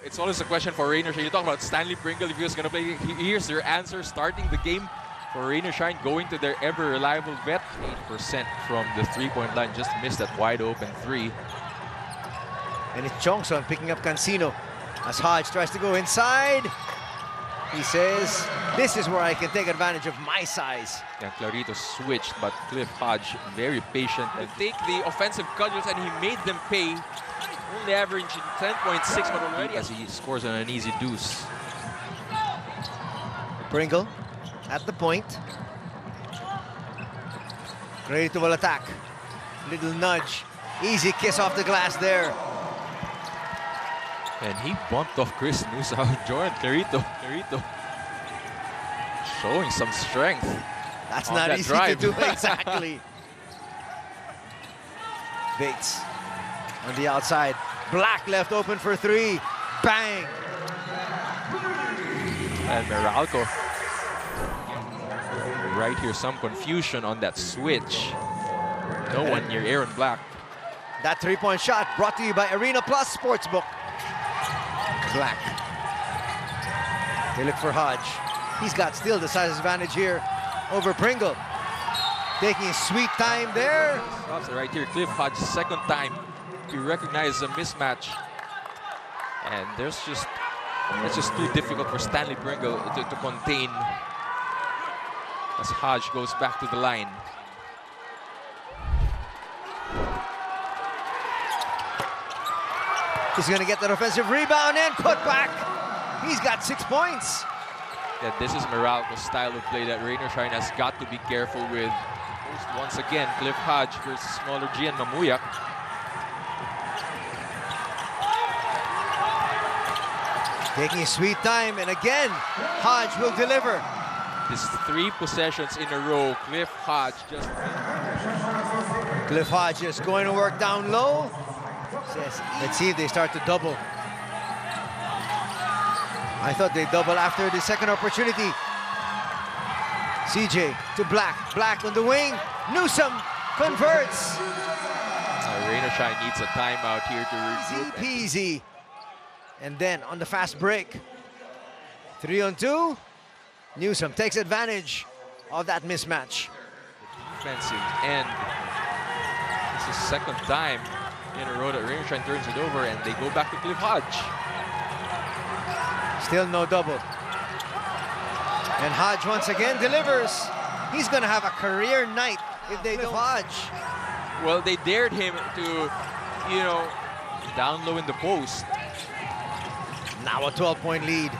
it's always a question for Rain or Shine. You talk about Stanley Pringle, if he was going to play. Here's their answer, starting the game for Rain or Shine, going to their ever-reliable vet. 8% from the three-point line, just missed that wide-open three. And it's Chongson picking up Cancino as Hodge tries to go inside. He says, this is where I can take advantage of my size. Yeah, Clarito switched, but Cliff Hodge very patient and take the offensive cudgels, and he made them pay. Only averaging 10.6, but already as he scores on an easy deuce. Pringle at the point. Clarito will attack. Little nudge. Easy kiss off the glass there. And he bumped off Chris Newsom. Jordan Clarito showing some strength. That's not easy to do, exactly. Bates on the outside. Black left open for three. Bang! And Meralco. Right here, some confusion on that switch. No one near Aaron Black. That three-point shot brought to you by Arena Plus Sportsbook. Black. They look for Hodge. He's got still the size advantage here over Pringle. Taking sweet time there. Right here, Cliff Hodge, second time he recognizes a mismatch. And it's just too difficult for Stanley Pringle to contain as Hodge goes back to the line. He's going to get that offensive rebound and put back. He's got 6 points. Yeah, this is Meralco's style of play that Rain or Shine has got to be careful with. Once again, Cliff Hodge versus smaller Gian Mamuyak. Taking sweet time, and again, Hodge will deliver. This 3 possessions in a row, Cliff Hodge just going to work down low. Let's see if they start to double. I thought they'd double after the second opportunity. CJ to Black. Black on the wing. Newsom converts. Rain or Shine needs a timeout here to regroup. Easy peasy. And then on the fast break, 3-on-2. Newsom takes advantage of that mismatch. Defensive end. This is second time in a row that Rain or Shine turns it over, and they go back to Cliff Hodge. Still no double. And Hodge once again delivers. He's going to have a career night if they don't. Hodge. Well, they dared him to, down low in the post. Now a 12-point lead.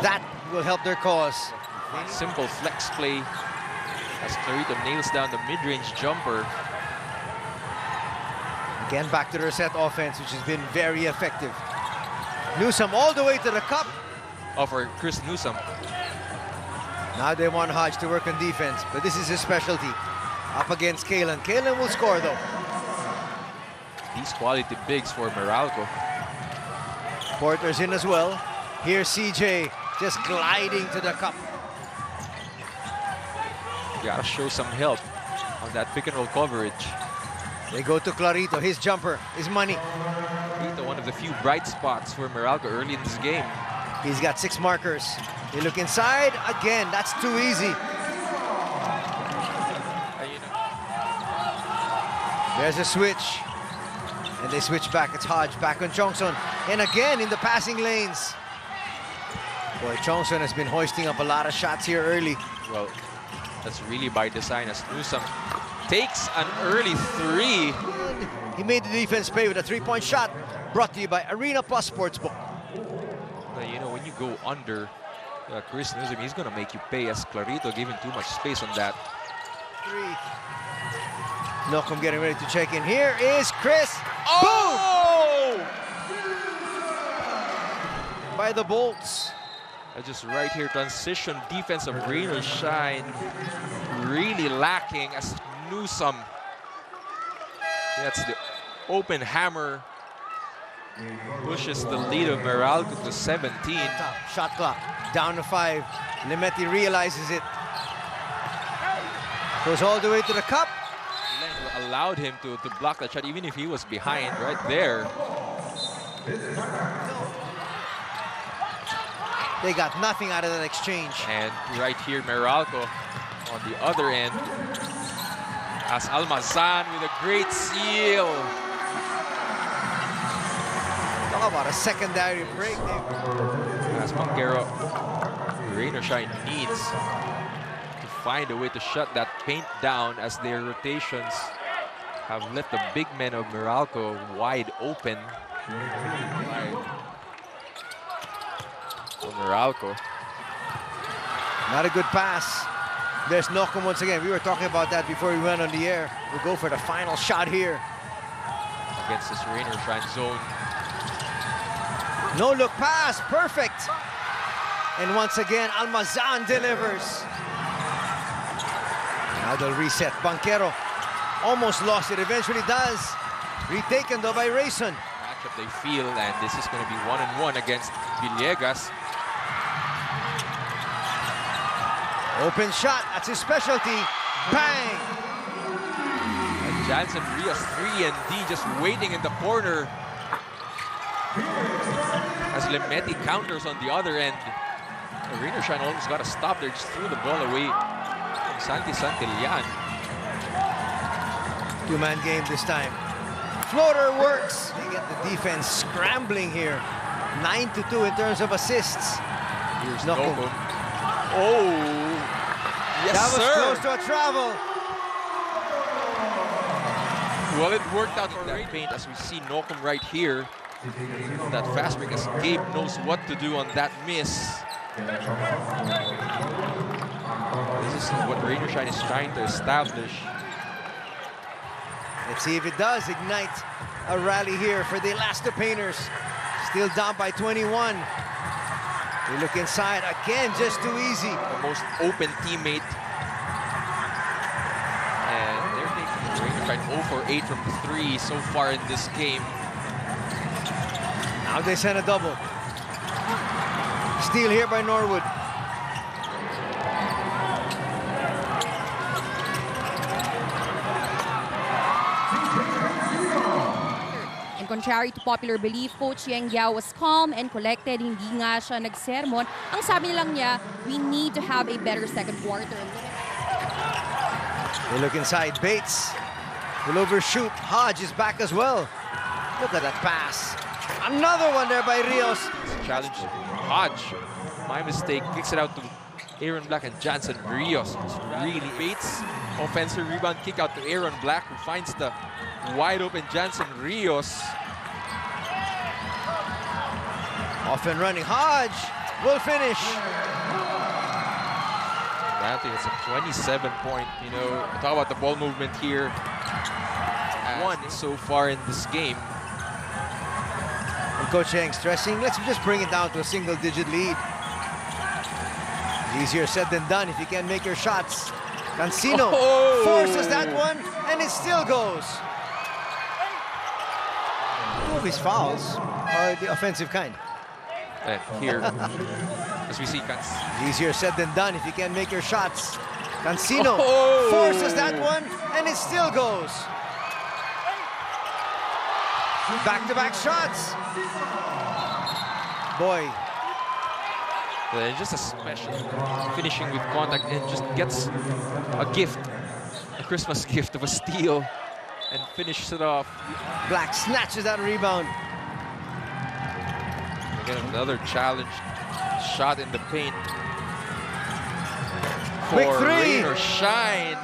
That will help their cause. Simple flex play as Clarito nails down the mid-range jumper. Again, back to their set offense, which has been very effective. Newsom all the way to the cup. For Chris Newsom. Now they want Hodge to work on defense, but this is his specialty. Up against Kalen. Kalen will score, though. These quality bigs for Meralco. Porter's in as well. Here's CJ just gliding to the cup. Gotta show some help on that pick and roll coverage. They go to Clarito. His jumper is money. Clarito, one of the few bright spots for Meralco early in this game. He's got 6 markers. They look inside. Again, that's too easy. There's a switch. And they switch back. It's Hodge back on Chongson. And again in the passing lanes. Boy, Chongson has been hoisting up a lot of shots here early. Well, that's really by design as Newsom takes an early 3. He made the defense pay with a 3-point shot. Brought to you by Arena Plus Sportsbook. When you go under Chris Newsom, he's going to make you pay, as Clarito giving too much space on that. 3. Nocum getting ready to check in. Here is Chris. Oh! Boom! By the Bolts. Just right here, transition defense of Rain or Shine really lacking as Newsom. That's the open hammer. Pushes the lead of Meralco to 17. Shot clock down to 5. Limetti realizes it. Goes all the way to the cup. Allowed him to block that shot, even if he was behind right there. They got nothing out of that exchange. And right here, Meralco on the other end. As Almazan with a great seal. Talk about a secondary break. As Banquero, Rain or Shine needs to find a way to shut that paint down as their rotations have left the big men of Meralco wide open. For Meralco. Not a good pass. There's Nocum once again. We were talking about that before we went on the air. We'll go for the final shot here. Against this Rain or Shine zone. No look pass, perfect. And once again, Almazan delivers. Now they'll reset. Banquero almost lost it, eventually does. Retaken though by Rayson. Matchup they feel, and this is going to be 1-on-1 against Villegas. Open shot, that's his specialty. Bang! And Jansen Rios 3 and D just waiting in the corner. As Lemetti counters on the other end. Rain or Shine almost got to stop there, just threw the ball away from Santi Santillan. Two-man game this time. Floater works. They get the defense scrambling here. 9-2 in terms of assists. Here's Nocum. Nocum. Oh, yes, that was sir. close to a travel. Well, it worked out for that paint as we see Nocum right here. That fast break as Gabe knows what to do on that miss. This is what Rain or Shine is trying to establish. Let's see if it does ignite a rally here for the Elasto Painters. Still down by 21. They look inside again, just too easy. The most open teammate. And they're taking Rain or Shine 0 for 8 from 3 so far in this game. Now they send a double. Steal here by Norwood. And contrary to popular belief, Coach Yang Yao was calm and collected. Hindi nga siya nagsermon. Ang sabi lang niya, we need to have a better second quarter. They look inside. Bates will overshoot. Hodge is back as well. Look at that pass. Another one there by Rios. Challenge Hodge. My mistake. Kicks it out to Aaron Black and Jansen Rios. Really Bates. Offensive rebound kick out to Aaron Black, who finds the wide open Jansen Rios. Off and running. Hodge will finish. I think it's a 27-point, talk about the ball movement here. One so far in this game. And Coach Yang stressing, let's just bring it down to a single-digit lead. Easier said than done if you can't make your shots. Cancino forces that one, and it still goes. Two of his fouls are the offensive kind. And here, as we see, Easier said than done if you can't make your shots. Cancino forces that one, and it still goes. Back-to-back shots. Boy. Just a special finishing with contact, and just gets a gift, a Christmas gift of a steal, and finishes it off. Black snatches that rebound. Again, another challenge shot in the paint Quick for three. Rain or Shine.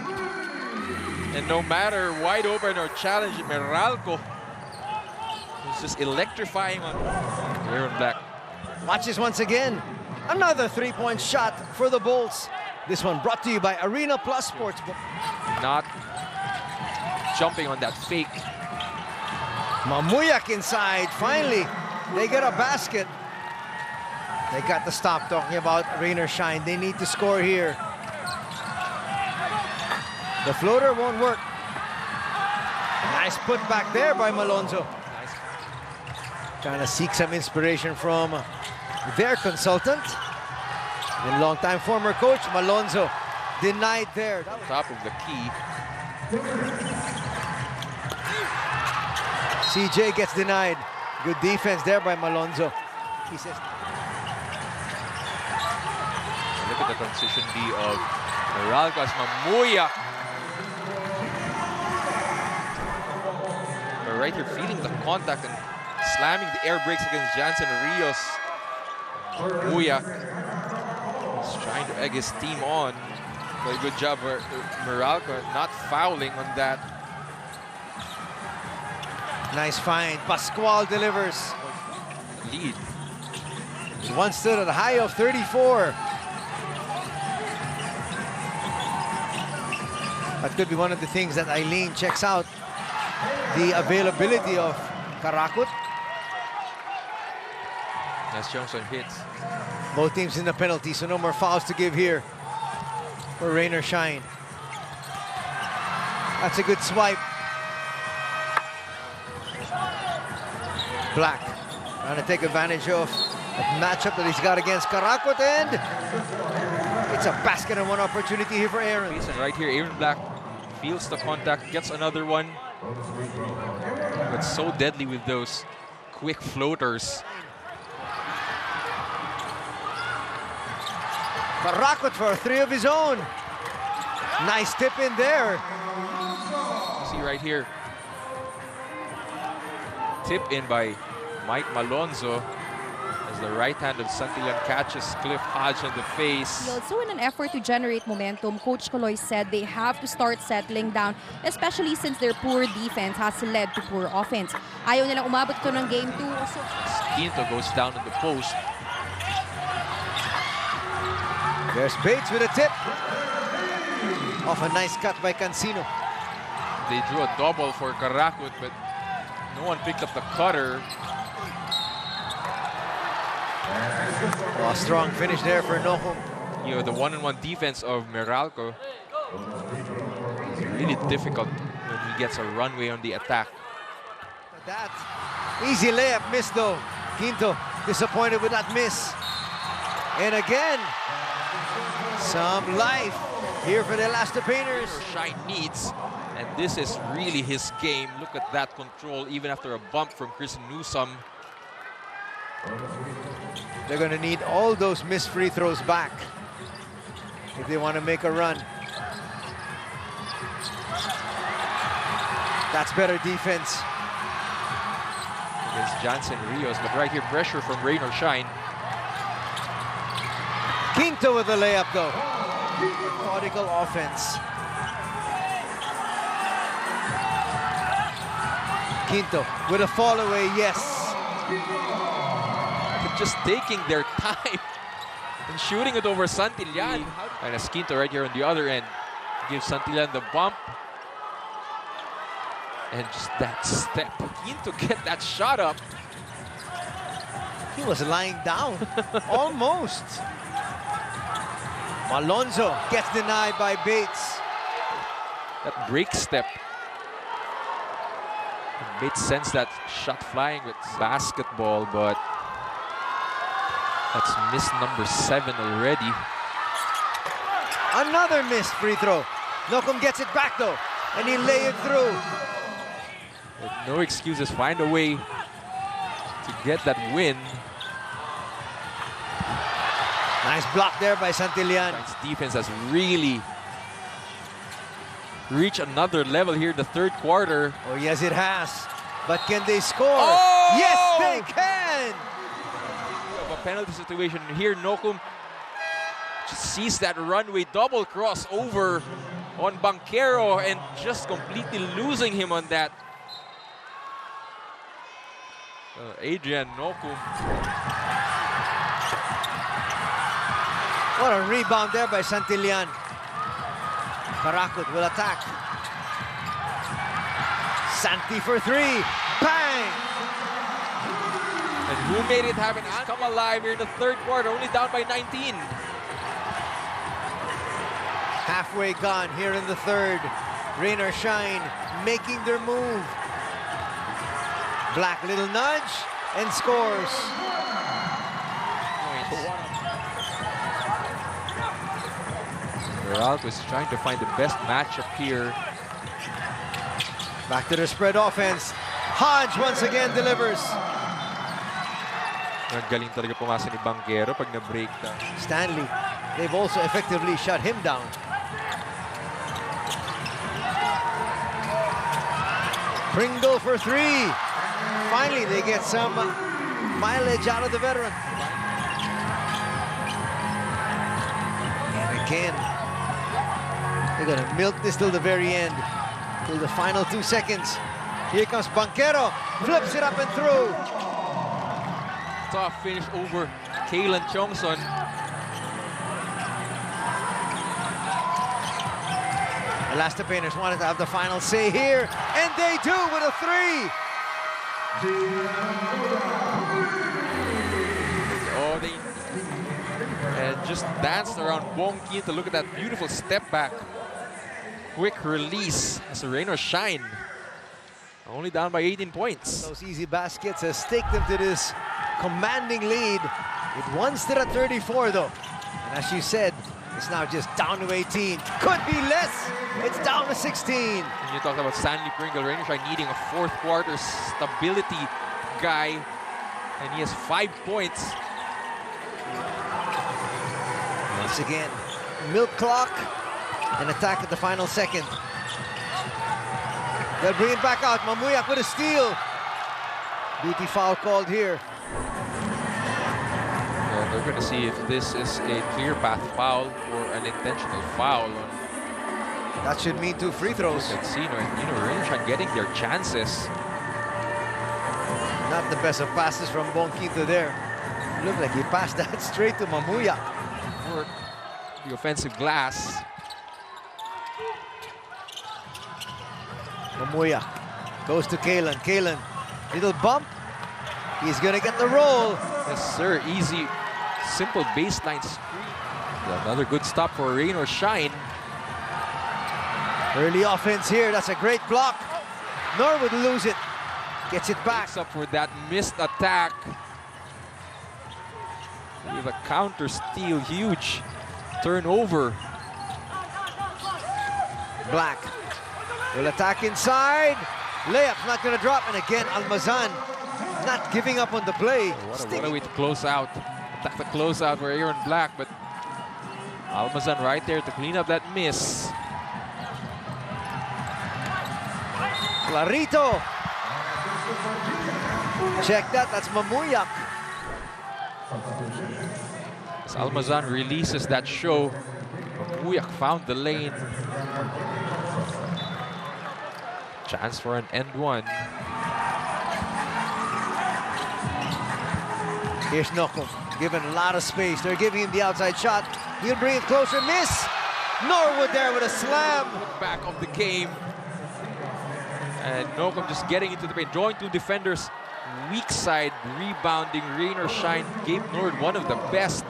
And no matter wide open or challenge, Meralco is just electrifying on Aaron Black. Watch this once again. Another three-point shot for the Bolts. This one brought to you by Arena Plus Sportsbook. Not jumping on that fake. Mamuyak inside. Finally, they get a basket. They got to stop talking about Rain or Shine. They need to score here. The floater won't work. Nice put back there by Malonzo. Nice. Trying to seek some inspiration from their consultant and longtime former coach Malonzo. Denied there. Top of the key. CJ gets denied. Good defense there by Malonzo. He says, Look at the transition D of Meralco as Mamuya. But right here, feeling the contact and slamming the air brakes against Jansen Rios. Mamuya is trying to egg his team on. But good job for Meralco not fouling on that. nice find. Pascual delivers. Lead. One stood at a high of 34. That could be one of the things that Eileen checks out. The availability of Karakut. As Johnson hits. Both teams in the penalty, so no more fouls to give here for Rain or Shine. That's a good swipe. Black trying to take advantage of the matchup that he's got against Karakut, and it's a basket and one opportunity here for Aaron. And right here, Aaron Black feels the contact, gets another one. But so deadly with those quick floaters. Karakut for 3 of his own. Nice tip in there. See right here. Tip in by Mike Malonzo as the right hand of Santillan catches Cliff Hodge in the face. So in an effort to generate momentum, Coach Coloy said they have to start settling down, especially since their poor defense has led to poor offense. Ayaw nilang umabot ito ng game 2. So Quinto goes down in the post. There's Bates with a tip. Off a nice cut by Cancino. They drew a double for Karakut, but no one picked up the cutter. Oh, a strong finish there for Nohum. You know, the one-on-one defense of Meralco is really difficult when he gets a runway on the attack. That easy layup missed though. Quinto disappointed with that miss. And again, some life here for the Elasto Painters. Shine needs, and this is really his game. Look at that control, even after a bump from Chris Newsome. They're going to need all those missed free throws back if they want to make a run. That's better defense Against Jansen Rios, but right here, pressure from Rain or Shine. Quinto with the layup though. Methodical offense. Quinto with a fall away, yes. They're just taking their time and shooting it over Santillan. And as Quinto right here on the other end gives Santillan the bump. And just that step. Quinto get that shot up. He was lying down, almost. Malonzo gets denied by Bates. That break step. And Bates sends that shot flying with basketball, but that's miss number 7 already. Another missed free throw. Nocum gets it back though, and he lay it through. With no excuses, find a way to get that win. Nice block there by Santillan. His defense has really reached another level here in the third quarter. Oh, yes, it has. But can they score? Oh! Yes, they can! A penalty situation here. Nocum just sees that runway double cross over on Banquero and just completely losing him on that. Adrian Nocum. What a rebound there by Santillan. Karakut will attack. Santi for 3. Bang! And who made it happen? Come alive here in the third quarter, only down by 19. Halfway gone here in the third. Rain or Shine making their move. Black little nudge and scores. Meralco is trying to find the best matchup here. Back to the spread offense. Hodge once again delivers. Ang galing talaga pumasa ni Banquero pag na-break down. Stanley, they've also effectively shut him down. Pringle for three. Finally, they get some mileage out of the veteran. And again, they're gonna milk this till the very end, till the final 2 seconds. Here comes Banquero, flips it up and through. Tough finish over Kalen Chongson. Elasto Painters wanted to have the final say here, and they do with a three. Oh, they and just danced around Bong Keen to look at that beautiful step back. Quick release as Rain or Shine. Only down by 18 points. Those easy baskets has taken them to this commanding lead. It one stood at 34 though. And as you said, it's now just down to 18. Could be less. It's down to 16. And you talked about Stanley Pringle, Rain or Shine needing a fourth quarter stability guy. And he has 5 points. Once again, milk clock, an attack at the final second. They'll bring it back out. Mamuyak with a steal. Beauty foul called here. Well, they're going to see if this is a clear path foul or an intentional foul. That should mean 2 free throws. Rain or Shine getting their chances. Not the best of passes from Bong Quinto there. Looked like he passed that straight to Mamuyak. Work the offensive glass. Mamuyak goes to Kalen. Kalen, little bump. He's gonna get the roll. Yes, sir. Easy, simple baseline screen. Another good stop for Rain or Shine. Early offense here. That's a great block. Norwood lose it. Gets it back. Makes up for that missed attack. With a counter steal, huge turnover. Black will attack inside. Layup's not going to drop. And again, Almazan not giving up on the play. What a way to close out. Attack the closeout for Aaron Black, but Almazan right there to clean up that miss. Clarito. Check that. That's Mamuyak. As Almazan releases that show, Mamuyak found the lane. Chance for an end one. Here's Nokum, given a lot of space. They're giving him the outside shot. He'll bring it closer, miss. Norwood there with a slam. Back of the game. And Nokum just getting into the paint, drawing 2 defenders. Weak side rebounding. Rain or Shine gave Norwood one of the best.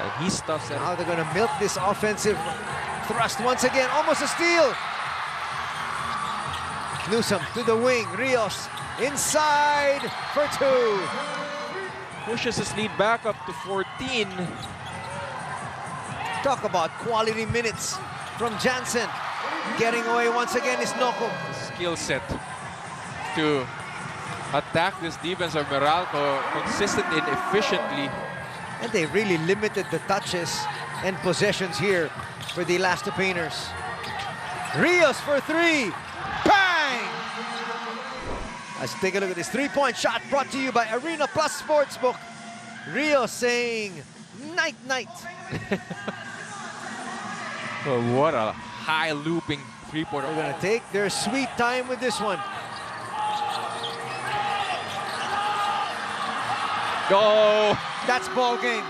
And he stuffs it. Now they're going to milk this offensive thrust once again. Almost a steal. Newsom to the wing. Rios inside for 2. Pushes his lead back up to 14. Talk about quality minutes from Jansen. Getting away once again is Nokum. Skill set to attack this defense of Meralco consistently and efficiently. And they really limited the touches and possessions here for the Elasto Painters. Rios for 3. Bang! Let's take a look at this 3-point shot brought to you by Arena Plus Sportsbook. Rios saying, night, night. Oh, what a high looping 3-pointer. They're gonna take their sweet time with this one. Go! That's ball game.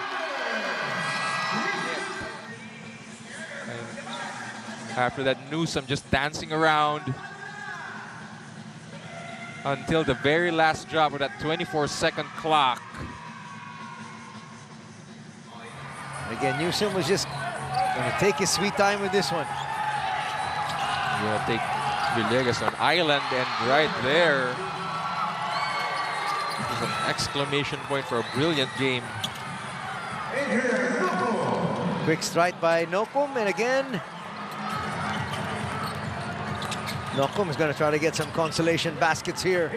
And after that, Newsom just dancing around until the very last drop of that 24-second clock. Again, Newsom was just gonna take his sweet time with this one. Gonna take Villegas on island, and right there is an exclamation point for a brilliant game. Quick strike by Nokum, and again, Nokum is going to try to get some consolation baskets here.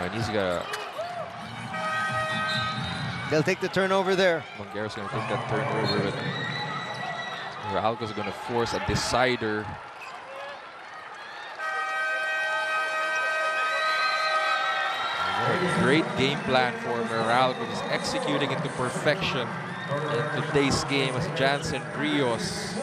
And he's got. They'll take the turnover there. Manguero's going to take that turnover, but Meralco's going to force a decider. A great game plan for Meralco. He's executing it to perfection in today's game as Jansen Rios